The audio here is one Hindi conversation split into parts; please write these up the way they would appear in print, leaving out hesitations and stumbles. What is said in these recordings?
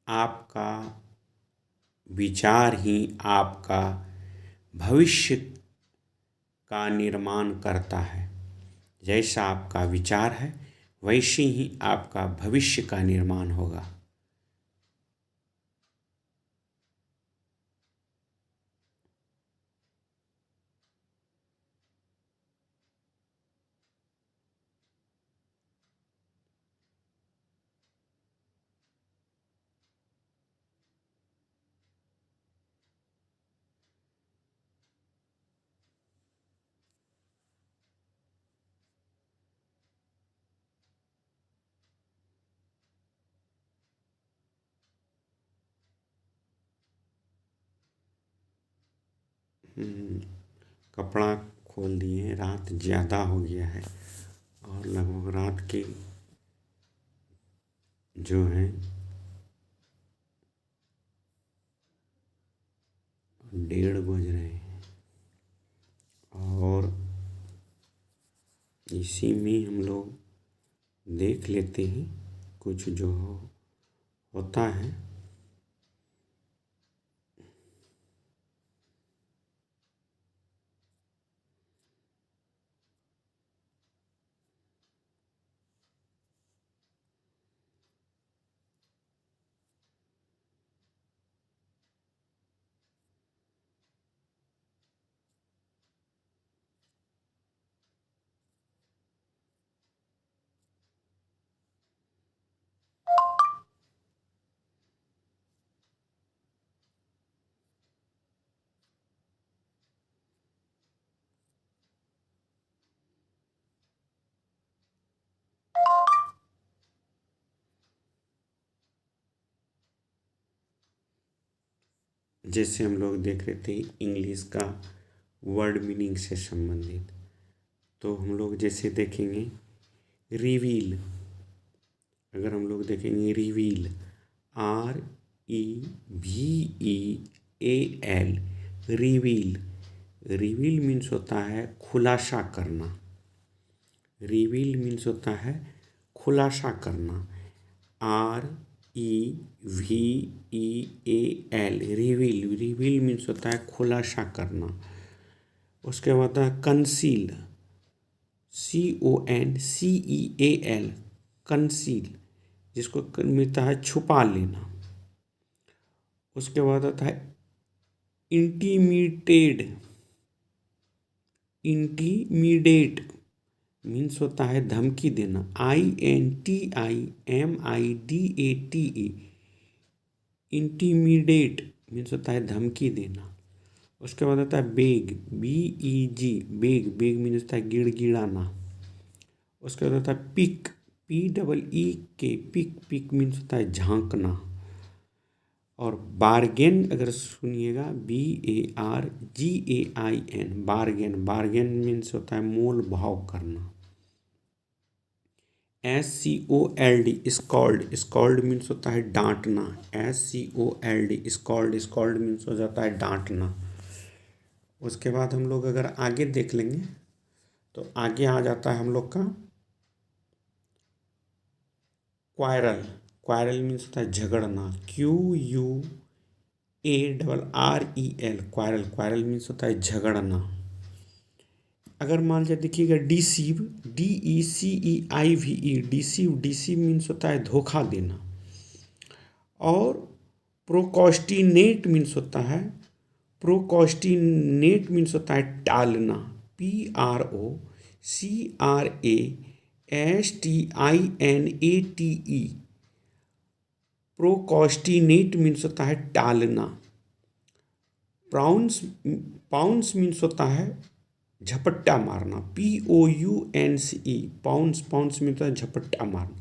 आपका विचार ही आपका भविष्य का निर्माण करता है। जैसा आपका विचार है वैसे ही आपका भविष्य का निर्माण होगा। कपड़ा खोल दिए, रात ज़्यादा हो गया है और लगभग रात के जो है 1:30 बज रहे हैं और इसी में हम लोग देख लेते हैं कुछ जो होता है। जैसे हम लोग देख रहे थे इंग्लिश का वर्ड मीनिंग से संबंधित, तो हम लोग जैसे देखेंगे रिवील। अगर हम लोग देखेंगे reveal, REVEAL, reveal. Reveal means होता है खुलासा करना। रिवील मीन्स होता है खुलासा करना। REVEAL, reveal. रिवील मीन्स होता है खुलासा करना। उसके बाद है कंसील, CONCEAL, कंसील, जिसको मिलता है छुपा लेना। उसके बाद आता है इंटीमिडेट। इंटीमिडेट मीन्स होता है धमकी देना। INTIMIDATE, इंटीमिडेट मीन्स होता है धमकी देना। उसके बाद आता है beg, BEG, beg. Beg means होता है गिड़गिड़ाना। उसके बाद होता है peek, PEEK, peek. Peek means होता है झांकना। और बार्गेन अगर सुनिएगा, BARGAIN, बार्गेन। बार्गेन मीन्स होता है मोल भाव करना। SCOLD, scold. स्कॉल्ड मीन्स होता है डांटना। SCOLD, scold. स्कॉल्ड मीन्स हो जाता है डांटना। उसके बाद हम लोग अगर आगे देख लेंगे तो आगे आ जाता है हम लोग का क्वारल। क्वारल मीन्स होता है झगड़ना। QUARREL, quarrel. क्वारल मीन्स होता है झगड़ना। अगर मान लिया देखिएगा deceive, DECEIVE, deceive. Deceive means होता है धोखा देना। और प्रोकॉस्टिनेट मीन्स होता है, प्रोकॉस्टिनेट मीन्स होता है टालना। PROCRASTINATE, प्रोकॉस्टिनेट मीन्स होता है टालना। पाउंस, पाउंस मीन्स होता है झपट्टा मारना। POUNCE, pounce. पाउंस मीन्स होता है झपट्टा मारना।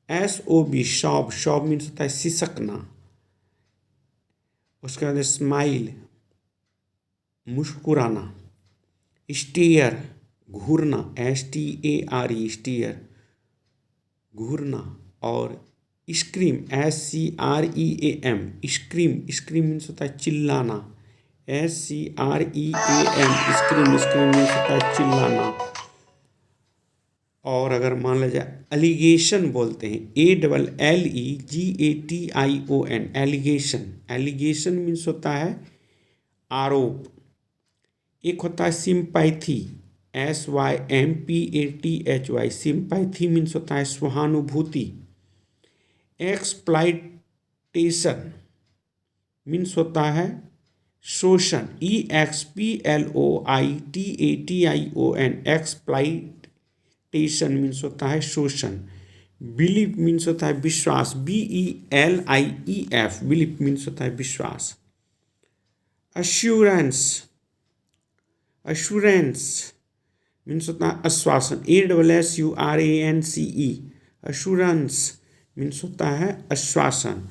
SOB, शॉब। शॉब मीन्स होता है सिसकना। उसके बाद स्माइल, मुस्कुराना। स्टेयर, घूरना। STARE, स्टेयर, घूरना। और scream, SCREAM, scream. Scream means होता है चिल्लाना। SCREAM, scream. स्क्रीम मीन्स होता है चिल्लाना। और अगर मान लिया जाए एलिगेशन बोलते हैं, ALLEGATION, एलिगेशन। एलिगेशन मीन्स होता है आरोप। एक होता है सिंपैथी, SYMPATHY, सिंपैथी मीन्स होता है सहानुभूति। एक्सप्लॉइटेशन मीन्स होता है शोषण, EXPLOITATION, एक्सप्लॉइटेशन मीन्स होता है शोषण। बिलीफ मीन्स होता है विश्वास, BELIEF, बिलीफ मीन्स होता है विश्वास। अश्योरेंस, अश्योरेंस मीन्स होता है आश्वासन, ASSURANCE, अश्योरेंस मीन्स होता है आश्वासन।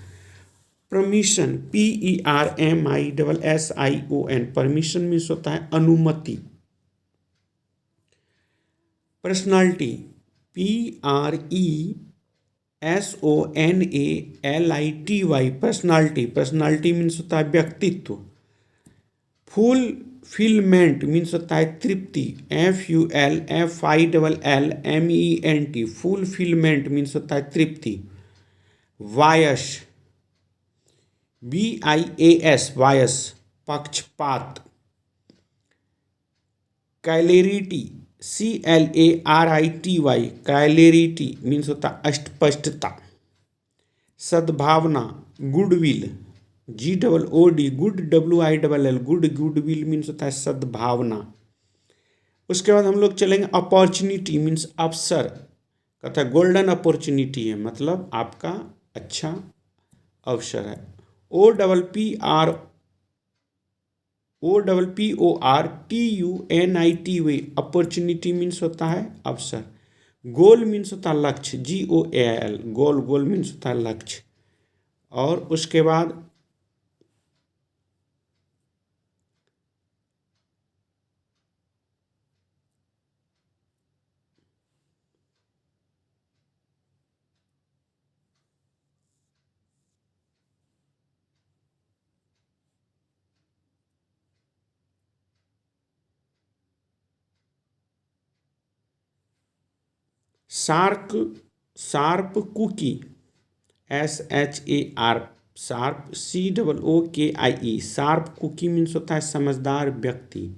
परमिशन, PERMISSION, परमिशन मीन्स होता है अनुमति। Personality, PRESONALITY, personality, personality means होता है व्यक्तित्व। फुलफिलमेंट मीन्स होता है तृप्ति, FULFILLMENT, फुलफिलमेंट मीन्स होता है तृप्ति। वायस, BIAS, वायस, पक्षपात। क्लैरिटी, CLARITY, क्लैरिटी मीन्स होता है अस्पष्टता। सद्भावना, goodwill, GOOD, good, WILL, good, goodwill means होता है सद्भावना। उसके बाद हम लोग चलेंगे अपॉर्चुनिटी मीन्स अवसर, कहता है गोल्डन अपॉर्चुनिटी है, मतलब आपका अच्छा अवसर है। OPPORTUNITY, अपॉर्चुनिटी मीन्स होता है अवसर। गोल मीन्स होता है लक्ष्य, GOAL, गोल, गोल मीन्स होता है लक्ष्य। और उसके बाद shark, sharp cookie, SHARP, sharp, COOKIE, sharp cookie means होता है समझदार व्यक्ति।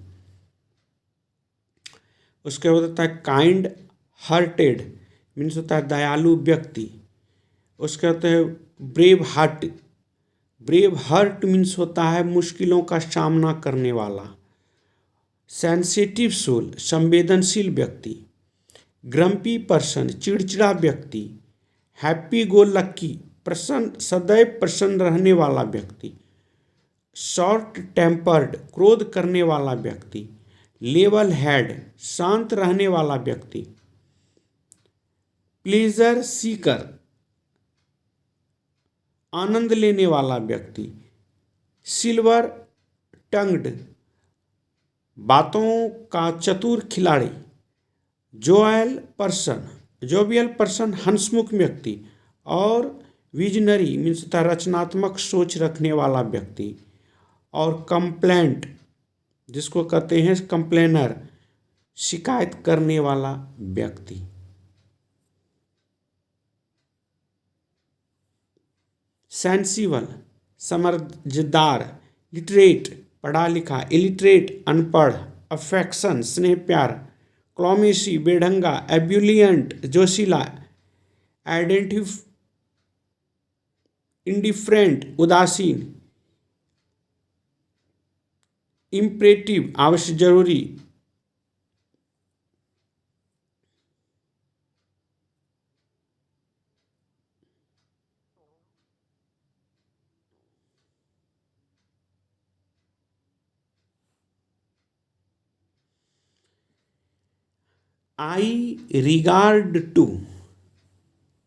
उसके बाद होता है काइंड हार्टेड मीन्स होता है दयालु व्यक्ति। उसके बाद है brave heart, brave heart means होता है मुश्किलों का सामना करने वाला। सेंसिटिव सोल, संवेदनशील व्यक्ति। ग्रम्पी पर्सन, चिड़चिड़ा व्यक्ति। हैप्पी गो लक्की, प्रसन्न, सदैव प्रसन्न रहने वाला व्यक्ति। शॉर्ट टेम्पर्ड, क्रोध करने वाला व्यक्ति। लेवल हेड, शांत रहने वाला व्यक्ति। प्लेजर सीकर, आनंद लेने वाला व्यक्ति। सिल्वर टंग्ड, बातों का चतुर खिलाड़ी। जोवियल पर्सन, हंसमुख व्यक्ति। और विजनरी मीन्स होता है रचनात्मक सोच रखने वाला व्यक्ति। और कंप्लेंट, जिसको कहते हैं कंप्लेनर, शिकायत करने वाला व्यक्ति। सेंसिबल, समझदार। लिटरेट, पढ़ा लिखा। इलिटरेट, अनपढ़। अफेक्शन, स्नेह प्यार। क्लोमेसी, बेढंगा। एब्यूलियंट, जोशीला। आइडेंटिफ, इंडिफरेंट, उदासीन। इम्परेटिव, आवश्यक, जरूरी। I regard to,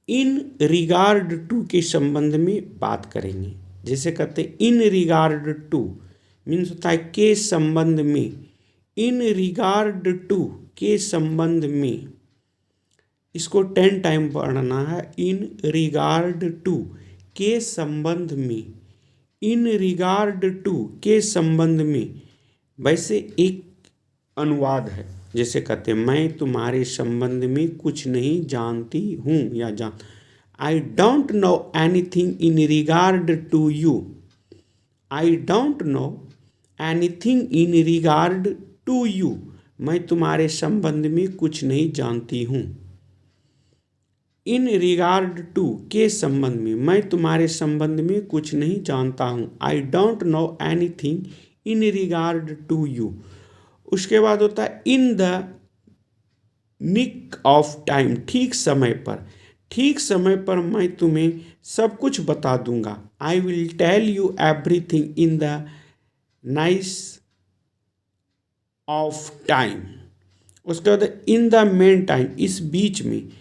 in regard to के संबंध में बात करेंगे। जैसे कहते हैं इन रिगार्ड टू मीन्स होता है के संबंध में। इन रिगार्ड टू के संबंध में, इसको 10 टाइम पढ़ना है। इन रिगार्ड टू के संबंध में, इन रिगार्ड टू के संबंध में। वैसे एक अनुवाद है, जैसे कहते हैं मैं तुम्हारे संबंध में कुछ नहीं जानती हूँ या जान। I don't know anything in regard to you. I don't know anything in regard to you. मैं तुम्हारे संबंध में कुछ नहीं जानती हूँ। इन रिगार्ड टू के संबंध में, मैं तुम्हारे संबंध में कुछ नहीं जानता हूँ। I don't know anything in regard to you. उसके बाद होता है in the nick of time, ठीक समय पर। ठीक समय पर मैं तुम्हें सब कुछ बता दूंगा। I will tell you everything in the nice of time. उसके बाद इन द मेन टाइम, इस बीच में।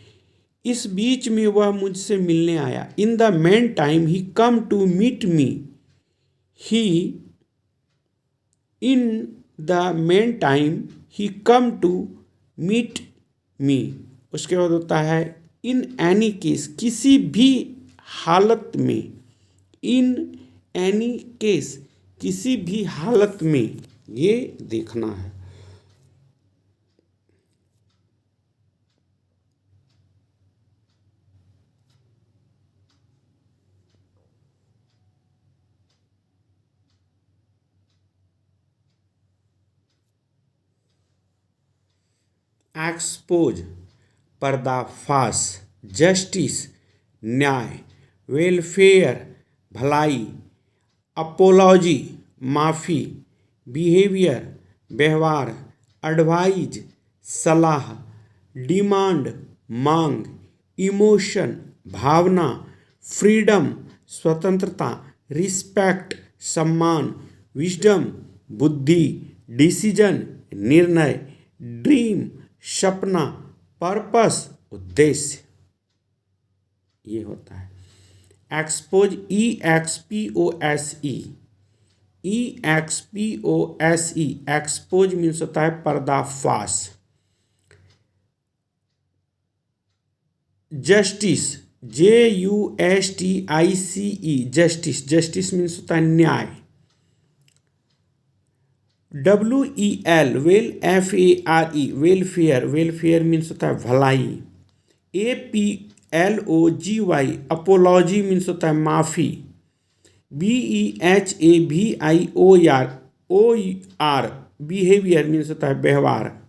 इस बीच में वह मुझसे मिलने आया। In the meantime he come to meet me. He in the meantime he come to meet me. उसके बाद होता है इन एनी केस, किसी भी हालत में। इन एनी केस, किसी भी हालत में, ये देखना है। एक्सपोज, पर्दाफाश। जस्टिस, न्याय। वेलफेयर, भलाई। अपोलॉजी, माफ़ी। बिहेवियर, व्यवहार। एडवाइज, सलाह। डिमांड, मांग। इमोशन, भावना। फ्रीडम, स्वतंत्रता। रिस्पेक्ट, सम्मान। विजडम, बुद्धि। डिसीजन, निर्णय। ड्रीम, सपना। पर्पस, उद्देश्य। ये होता है expose. EXPOSE, EXPOSE। Expose means होता है पर्दाफाश। Justice, JUSTICE, justice. Justice means होता है न्याय। WEL, well, FARE, welfare. Welfare means होता है भलाई। APLOGY, अपोलॉजी मीन्स होता है माफ़ी। BEHAVIOR, बिहेवियर मीन्स होता है व्यवहार।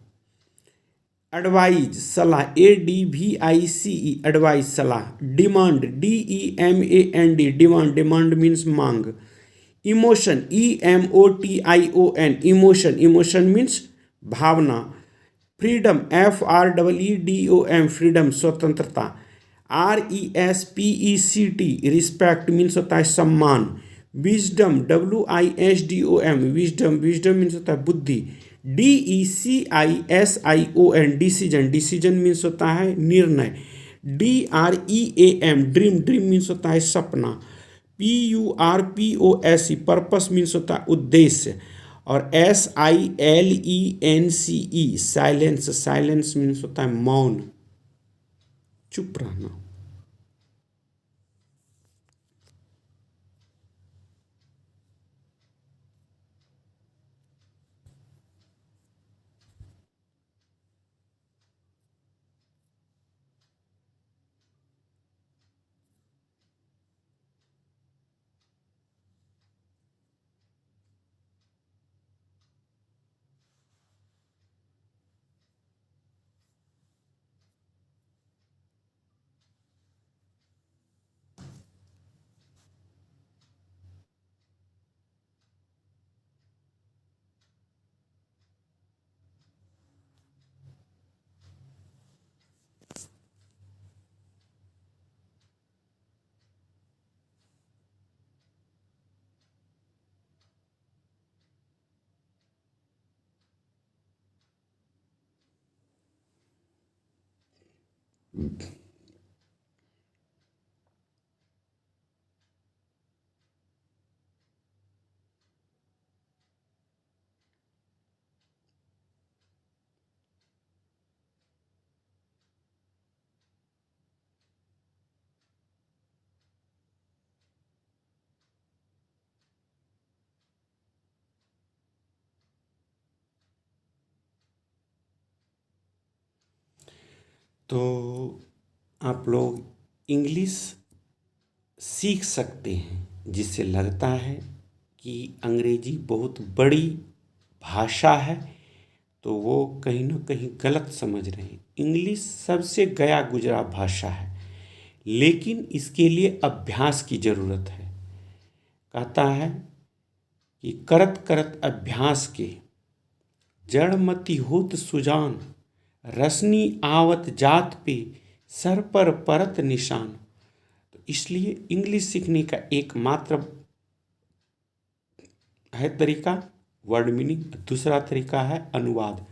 एडवाइज, सलाह। ADVICE, एडवाइज, सलाह। Demand, DEMAND, demand. Demand means मांग। Emotion, EMOTION, emotion. Emotion means भावना। फ्रीडम, FREEDOM, फ्रीडम, स्वतंत्रता। RESPECT, रिस्पेक्ट मीन्स होता है सम्मान। Wisdom, WISDOM, wisdom. Wisdom means होता है बुद्धि। DECISION, decision. डिसीजन मीन्स होता है निर्णय। DREAM, dream. ड्रीम मीन्स होता है सपना। PURPOSE, पर्पस मीन्स होता है उद्देश्य। और SILENCE, साइलेंस। साइलेंस मीन्स होता है मौन, चुप रहना। तो आप लोग इंग्लिश सीख सकते हैं, जिससे लगता है कि अंग्रेजी बहुत बड़ी भाषा है, तो वो कहीं ना कहीं गलत समझ रहे हैं। इंग्लिश सबसे गया गुजरा भाषा है, लेकिन इसके लिए अभ्यास की ज़रूरत है। कहता है कि करत करत अभ्यास के जड़मति होत सुजान, रसनी आवत जात पे सर पर परत निशान। तो इसलिए इंग्लिश सीखने का एकमात्र है तरीका वर्ड मीनिंग, दूसरा तरीका है अनुवाद,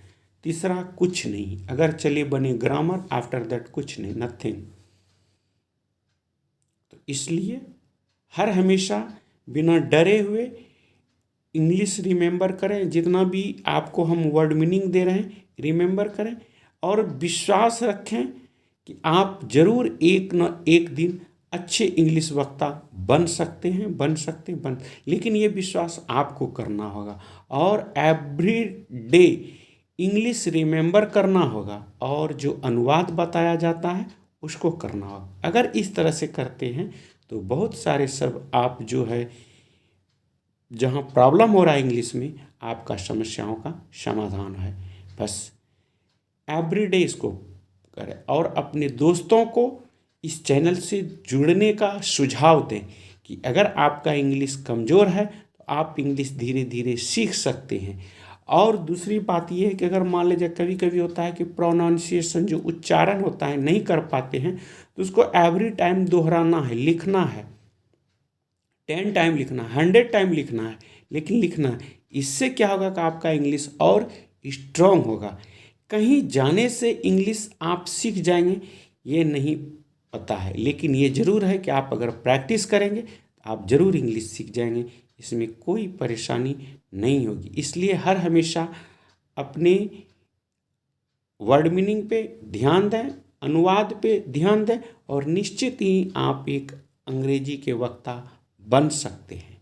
तीसरा कुछ नहीं। अगर चले बने ग्रामर, आफ्टर दैट कुछ नहीं, नथिंग। तो इसलिए हर हमेशा बिना डरे हुए इंग्लिश रिमेंबर करें। जितना भी आपको हम वर्ड मीनिंग दे रहे हैं रिमेंबर करें, और विश्वास रखें कि आप जरूर एक न एक दिन अच्छे इंग्लिश वक्ता बन सकते हैं। लेकिन ये विश्वास आपको करना होगा, और एवरी डे इंग्लिश रिमेंबर करना होगा, और जो अनुवाद बताया जाता है उसको करना होगा। अगर इस तरह से करते हैं तो बहुत सारे सब आप जो है जहाँ प्रॉब्लम हो रहा है इंग्लिश में, आपका समस्याओं का समाधान है। बस एवरीडे इसको करें, और अपने दोस्तों को इस चैनल से जुड़ने का सुझाव दें कि अगर आपका इंग्लिश कमज़ोर है तो आप इंग्लिश धीरे धीरे सीख सकते हैं। और दूसरी बात यह है कि अगर मान लीजिए कभी कभी होता है कि प्रोनाउंसिएशन जो उच्चारण होता है नहीं कर पाते हैं, तो उसको एवरी टाइम दोहराना है, लिखना है, 10 टाइम लिखना है, 100 टाइम लिखना है, लेकिन लिखना है। इससे क्या होगा कि आपका इंग्लिश और स्ट्रांग होगा। कहीं जाने से इंग्लिश आप सीख जाएंगे ये नहीं पता है, लेकिन ये ज़रूर है कि आप अगर प्रैक्टिस करेंगे तो आप ज़रूर इंग्लिश सीख जाएंगे, इसमें कोई परेशानी नहीं होगी। इसलिए हर हमेशा अपने वर्ड मीनिंग पे ध्यान दें, अनुवाद पे ध्यान दें, और निश्चित ही आप एक अंग्रेजी के वक्ता बन सकते हैं।